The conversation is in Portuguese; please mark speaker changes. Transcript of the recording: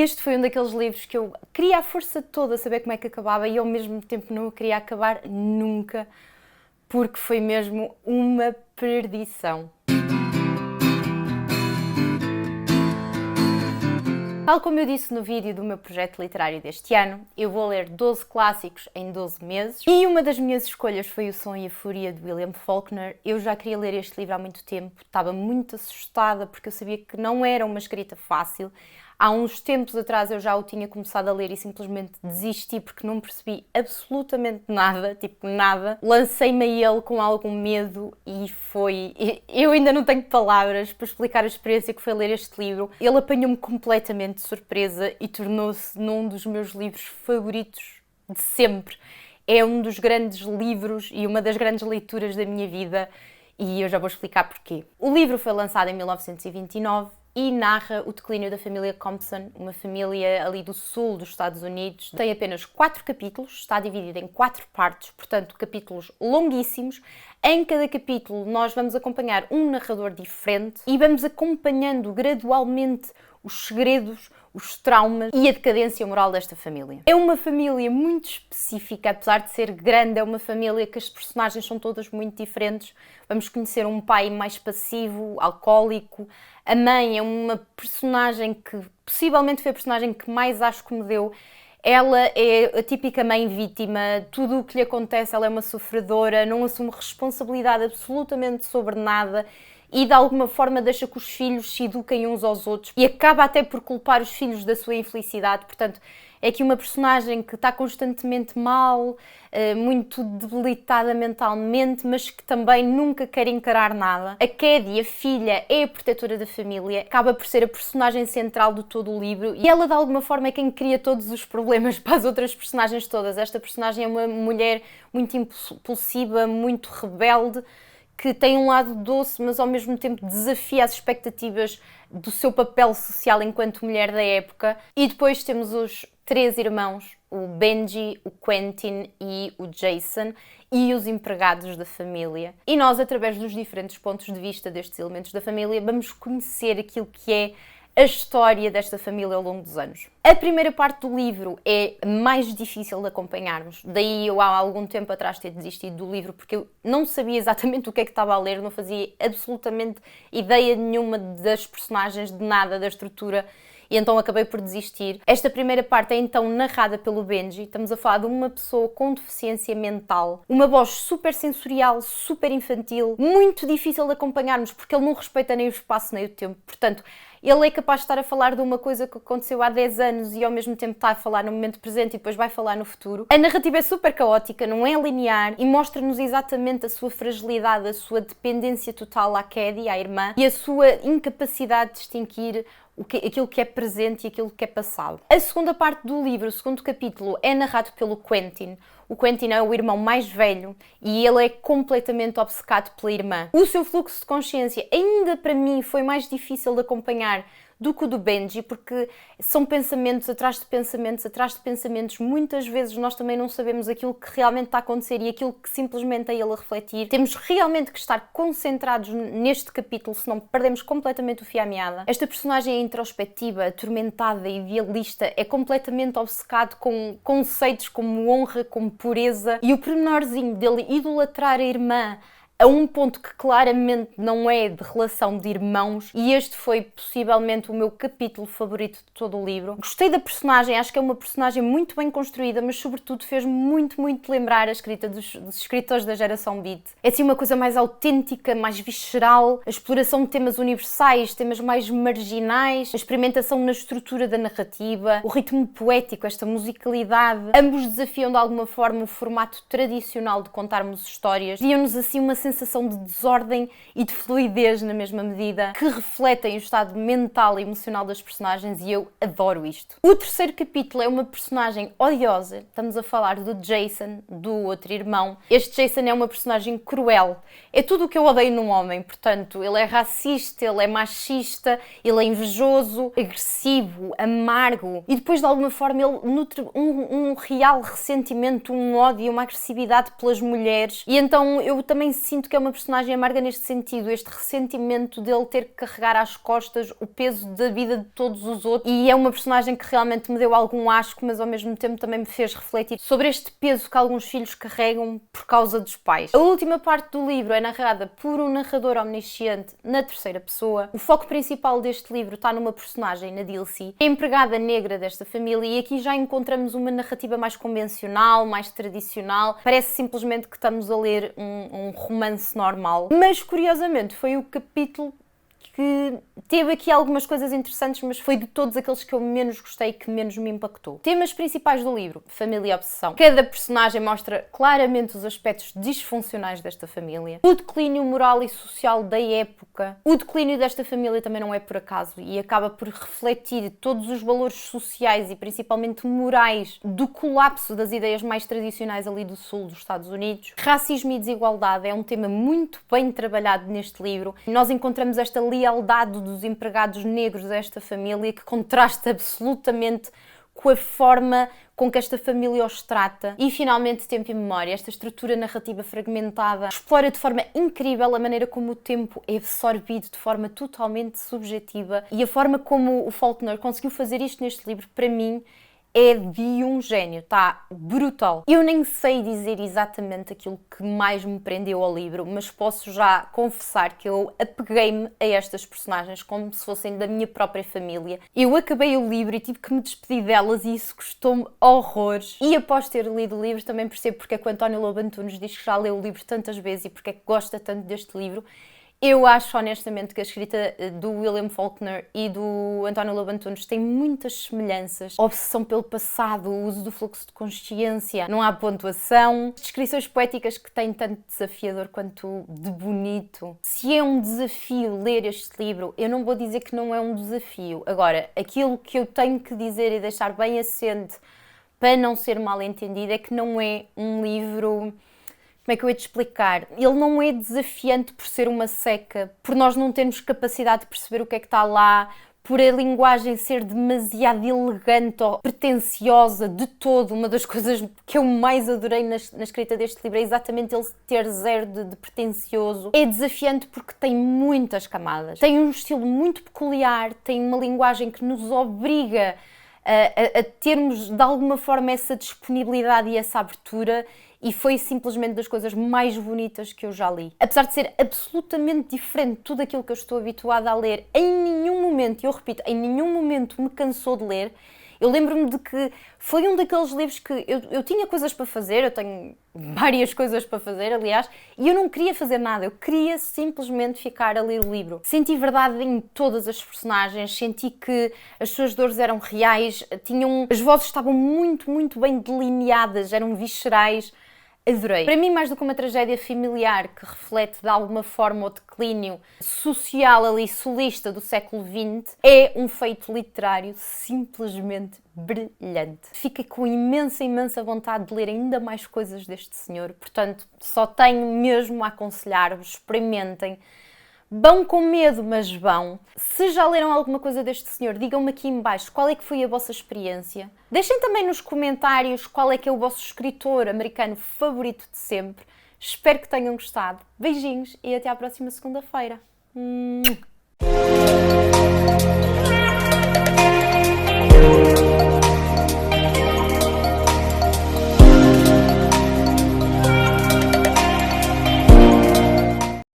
Speaker 1: este foi um daqueles livros que eu queria à força toda saber como é que acabava e ao mesmo tempo não o queria acabar nunca, porque foi mesmo uma perdição. Tal como eu disse no vídeo do meu projeto literário deste ano, eu vou ler 12 clássicos em 12 meses e uma das minhas escolhas foi O Som e a Fúria, de William Faulkner. Eu já queria ler este livro há muito tempo, estava muito assustada porque eu sabia que não era uma escrita fácil. Há uns tempos atrás eu já o tinha começado a ler e simplesmente desisti porque não percebi absolutamente nada, tipo nada. Lancei-me a ele com algum medo e foi... Eu ainda não tenho palavras para explicar a experiência que foi ler este livro. Ele apanhou-me completamente de surpresa e tornou-se num dos meus livros favoritos de sempre. É um dos grandes livros e uma das grandes leituras da minha vida e eu já vou explicar porquê. O livro foi lançado em 1929 e narra o declínio da família Compson, uma família ali do sul dos Estados Unidos. Tem apenas 4 capítulos, está dividido em 4 partes, portanto capítulos longuíssimos. Em cada capítulo nós vamos acompanhar um narrador diferente e vamos acompanhando gradualmente os segredos, os traumas e a decadência moral desta família. É uma família muito específica, apesar de ser grande, é uma família que as personagens são todas muito diferentes. Vamos conhecer um pai mais passivo, alcoólico. A mãe é uma personagem que possivelmente foi a personagem que mais acho que me deu. Ela é a típica mãe vítima, tudo o que lhe acontece, ela é uma sofredora, não assume responsabilidade absolutamente sobre nada e de alguma forma deixa que os filhos se eduquem uns aos outros e acaba até por culpar os filhos da sua infelicidade. Portanto, é aqui uma personagem que está constantemente mal, muito debilitada mentalmente, mas que também nunca quer encarar nada. A Caddy, a filha, é a protetora da família, acaba por ser a personagem central de todo o livro e ela de alguma forma é quem cria todos os problemas para as outras personagens todas. Esta personagem é uma mulher muito impulsiva, muito rebelde, que tem um lado doce, mas ao mesmo tempo desafia as expectativas do seu papel social enquanto mulher da época. E depois temos os 3 irmãos, o Benji, o Quentin e o Jason, e os empregados da família. E nós, através dos diferentes pontos de vista destes elementos da família, vamos conhecer aquilo que é a história desta família ao longo dos anos. A primeira parte do livro é mais difícil de acompanharmos, daí eu há algum tempo atrás ter desistido do livro porque eu não sabia exatamente o que é que estava a ler, não fazia absolutamente ideia nenhuma das personagens, de nada, da estrutura, e então acabei por desistir. Esta primeira parte é então narrada pelo Benji. Estamos a falar de uma pessoa com deficiência mental, uma voz super sensorial, super infantil, muito difícil de acompanharmos porque ele não respeita nem o espaço nem o tempo, portanto ele é capaz de estar a falar de uma coisa que aconteceu há 10 anos e ao mesmo tempo está a falar no momento presente e depois vai falar no futuro. A narrativa é super caótica, não é linear e mostra-nos exatamente a sua fragilidade, a sua dependência total à Caddy, à irmã, e a sua incapacidade de distinguir aquilo que é presente e aquilo que é passado. A segunda parte do livro, o segundo capítulo, é narrado pelo Quentin. O Quentin é o irmão mais velho e ele é completamente obcecado pela irmã. O seu fluxo de consciência ainda para mim foi mais difícil de acompanhar do que o do Benji, porque são pensamentos atrás de pensamentos, atrás de pensamentos. Muitas vezes nós também não sabemos aquilo que realmente está a acontecer e aquilo que simplesmente é ele a refletir. Temos realmente que estar concentrados neste capítulo, senão perdemos completamente o fio à meada. Esta personagem é introspectiva, atormentada, idealista, é completamente obcecado com conceitos como honra, como pureza, e o pormenorzinho dele idolatrar a irmã a um ponto que claramente não é de relação de irmãos, e este foi possivelmente o meu capítulo favorito de todo o livro. Gostei da personagem, acho que é uma personagem muito bem construída, mas sobretudo fez-me muito lembrar a escrita dos escritores da geração Beat. É assim uma coisa mais autêntica, mais visceral, a exploração de temas universais, temas mais marginais, a experimentação na estrutura da narrativa, o ritmo poético, esta musicalidade. Ambos desafiam de alguma forma o formato tradicional de contarmos histórias, diam-nos assim uma sensação de desordem e de fluidez na mesma medida, que refletem o estado mental e emocional das personagens, e eu adoro isto. O terceiro capítulo é uma personagem odiosa. Estamos a falar do Jason, do outro irmão. Este Jason é uma personagem cruel. É tudo o que eu odeio num homem, portanto, ele é racista, ele é machista, ele é invejoso, agressivo, amargo, e depois de alguma forma ele nutre um real ressentimento, um ódio, uma agressividade pelas mulheres, e então eu também sinto sinto que é uma personagem amarga neste sentido, este ressentimento dele ter que carregar às costas o peso da vida de todos os outros, e é uma personagem que realmente me deu algum asco, mas ao mesmo tempo também me fez refletir sobre este peso que alguns filhos carregam por causa dos pais. A última parte do livro é narrada por um narrador omnisciente na terceira pessoa. O foco principal deste livro está numa personagem, na Dilcy, a empregada negra desta família, e aqui já encontramos uma narrativa mais convencional, mais tradicional. Parece simplesmente que estamos a ler um romance normal. Mas, curiosamente, foi o capítulo que teve aqui algumas coisas interessantes, mas foi de todos aqueles que eu menos gostei, que menos me impactou. Temas principais do livro: família e obsessão. Cada personagem mostra claramente os aspectos disfuncionais desta família. O declínio moral e social da época. O declínio desta família também não é por acaso e acaba por refletir todos os valores sociais e principalmente morais do colapso das ideias mais tradicionais ali do sul dos Estados Unidos. Racismo e desigualdade é um tema muito bem trabalhado neste livro. Nós encontramos esta lealdade dos empregados negros desta família que contrasta absolutamente com a forma com que esta família os trata. E finalmente, tempo e memória. Esta estrutura narrativa fragmentada explora de forma incrível a maneira como o tempo é absorvido de forma totalmente subjetiva, e a forma como o Faulkner conseguiu fazer isto neste livro, para mim, é de um gênio, está brutal. Eu nem sei dizer exatamente aquilo que mais me prendeu ao livro, mas posso já confessar que eu apeguei-me a estas personagens como se fossem da minha própria família. Eu acabei o livro e tive que me despedir delas e isso custou-me horrores. E após ter lido o livro também percebo porque é que o António Lobo Antunes diz que já leu o livro tantas vezes e porque é que gosta tanto deste livro. Eu acho honestamente que a escrita do William Faulkner e do António Lobo Antunes tem muitas semelhanças. A obsessão pelo passado, o uso do fluxo de consciência, não há pontuação, descrições poéticas que têm tanto desafiador quanto de bonito. Se é um desafio ler este livro, eu não vou dizer que não é um desafio. Agora, aquilo que eu tenho que dizer e deixar bem assente para não ser mal entendido é que não é um livro... Como é que eu ia te explicar? Ele não é desafiante por ser uma seca, por nós não termos capacidade de perceber o que é que está lá, por a linguagem ser demasiado elegante ou pretenciosa de todo. Uma das coisas que eu mais adorei na escrita deste livro é exatamente ele ter zero de pretencioso. É desafiante porque tem muitas camadas. Tem um estilo muito peculiar, tem uma linguagem que nos obriga a termos de alguma forma essa disponibilidade e essa abertura, e foi simplesmente das coisas mais bonitas que eu já li. Apesar de ser absolutamente diferente de tudo aquilo que eu estou habituada a ler, em nenhum momento, e eu repito, em nenhum momento me cansou de ler. Eu lembro-me de que foi um daqueles livros que eu tinha coisas para fazer, eu tenho várias coisas para fazer, aliás, e eu não queria fazer nada, eu queria simplesmente ficar a ler o livro. Senti verdade em todas as personagens, senti que as suas dores eram reais, as vozes estavam muito, muito bem delineadas, eram viscerais. Adorei. Para mim, mais do que uma tragédia familiar que reflete de alguma forma o declínio social ali solista do século XX, é um feito literário simplesmente brilhante. Fiquei com imensa vontade de ler ainda mais coisas deste senhor, portanto, só tenho mesmo a aconselhar-vos, experimentem. Vão com medo, mas vão. Se já leram alguma coisa deste senhor, digam-me aqui em baixo qual é que foi a vossa experiência. Deixem também nos comentários qual é que é o vosso escritor americano favorito de sempre. Espero que tenham gostado. Beijinhos e até à próxima segunda-feira.